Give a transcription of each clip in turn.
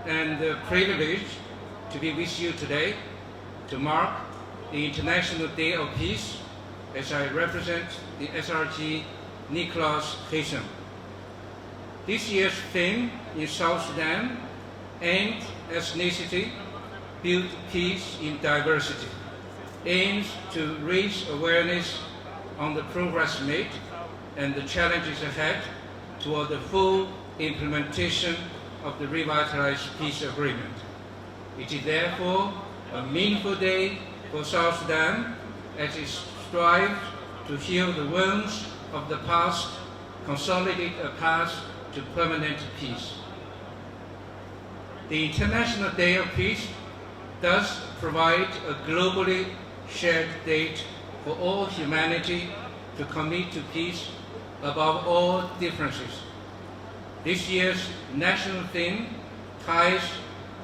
and the privilege to be with you today to mark the International Day of Peace as I represent the SRG Nicholas Haysom. This year's theme in South Sudan, End Ethnicity, Build Peace in Diversity, aims to raise awareness on the progress made and the challenges ahead toward the full implementation of the revitalized peace agreement. It is therefore a meaningful day for South Sudan as it strives to heal the wounds of the past, consolidate a path to permanent peace. The International Day of Peace thus provides a globally shared date for all humanity to commit to peace above all differences. This year's national theme ties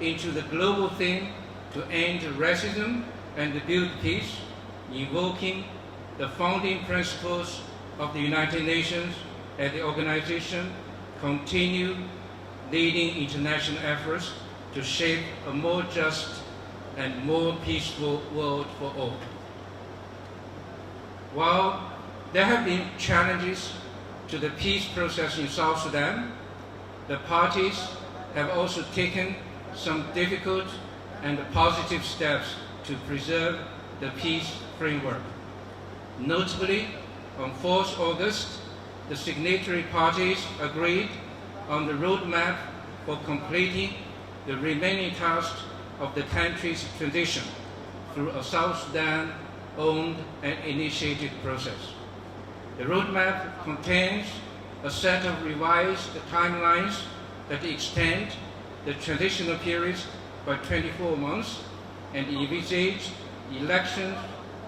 into the global theme to end racism and build peace, invoking the founding principles of the United Nations and the organization continue leading international efforts to shape a more just and more peaceful world for all. While there have been challenges to the peace process in South Sudan, the parties have also taken some difficult and positive steps to preserve the peace framework. Notably, on 4th August, the signatory parties agreed on the roadmap for completing the remaining tasks of the country's transition through a South Sudan-owned and initiated process. The roadmap contains a set of revised timelines that extend the transitional periods by 24 months and envisage elections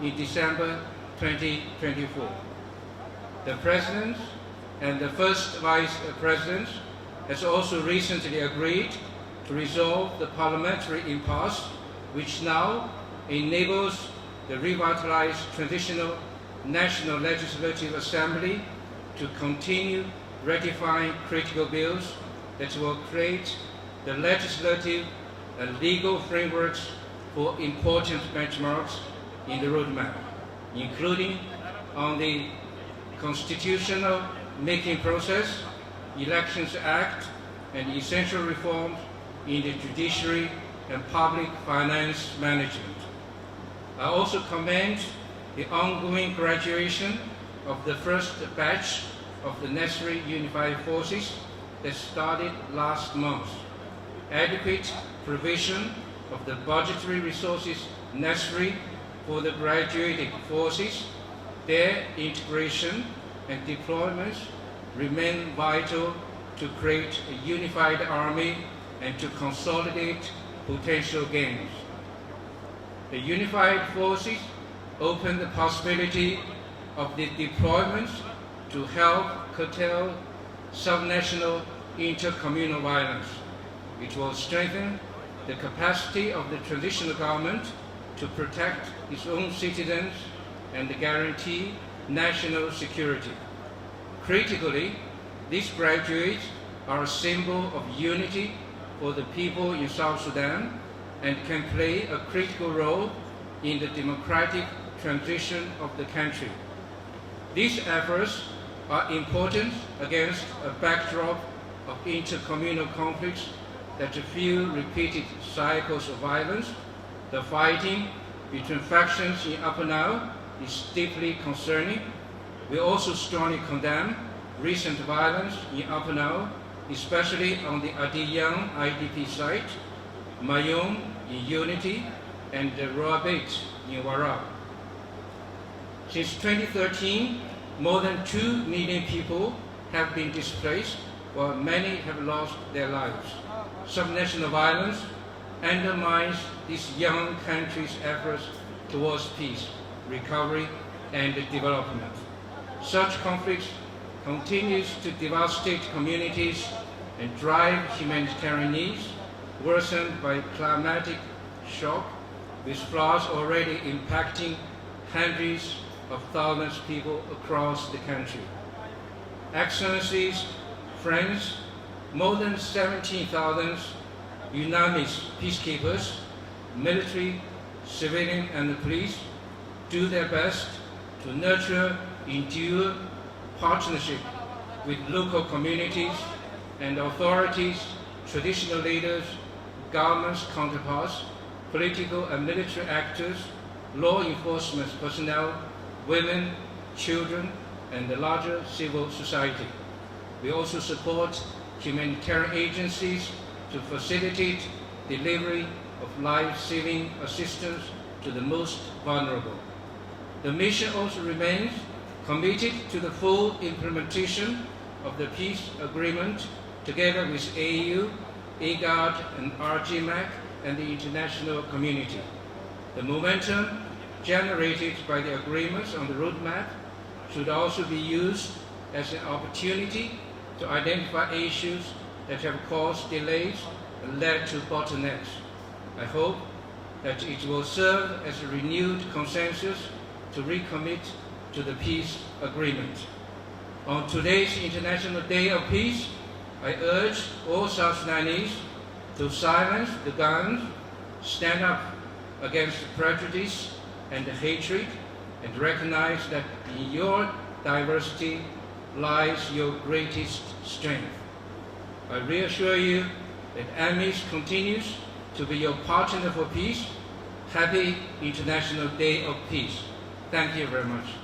in December 2024. The President and the First Vice President has also recently agreed to resolve the parliamentary impasse, which now enables the revitalized Transitional National Legislative Assembly to continue ratifying critical bills that will create the legislative and legal frameworks for important benchmarks in the roadmap, including on the constitutional making process, Elections Act, and essential reforms in the judiciary and public finance management. I also commend the ongoing graduation of the first batch of the necessary unified forces that started last month. Adequate provision of the budgetary resources necessary for the graduating forces, their integration and deployments remain vital to create a unified army and to consolidate potential gains. The unified forces open the possibility of the deployments to help curtail subnational intercommunal violence. It will strengthen the capacity of the transitional government to protect its own citizens and guarantee national security. Critically, these graduates are a symbol of unity for the people in South Sudan and can play a critical role in the democratic transition of the country. These efforts are important against a backdrop of intercommunal conflicts that fuel repeated cycles of violence. The fighting between factions in Upper Nile is deeply concerning. We also strongly condemn recent violence in Upper Nile, especially on the Adiyang IDP site, Mayom in Unity, and Roabet in Warab. Since 2013, more than 2 million people have been displaced, while many have lost their lives. Subnational violence undermines this young country's efforts towards peace, recovery, and development. Such conflicts continues to devastate communities and drive humanitarian needs, worsened by climatic shock, with floods already impacting hundreds of thousands of people across the country. Excellencies, friends, more than 17,000 UNAMIS peacekeepers, military, civilian, and the police do their best to nurture endure partnership with local communities and authorities, traditional leaders, government's counterparts, political and military actors, law enforcement personnel, women, children, and the larger civil society. We also support humanitarian agencies to facilitate delivery of life-saving assistance to the most vulnerable. The mission also remains committed to the full implementation of the peace agreement together with AU, IGAD, and RGMAC and the international community. The momentum generated by the agreements on the roadmap should also be used as an opportunity to identify issues that have caused delays and led to bottlenecks. I hope that it will serve as a renewed consensus to recommit to the peace agreement. On today's International Day of Peace, I urge all South Sudanese to silence the guns, stand up against prejudice and hatred, and recognize that in your diversity lies your greatest strength. I reassure you that AMIS continues to be your partner for peace. Happy International Day of Peace. Thank you very much.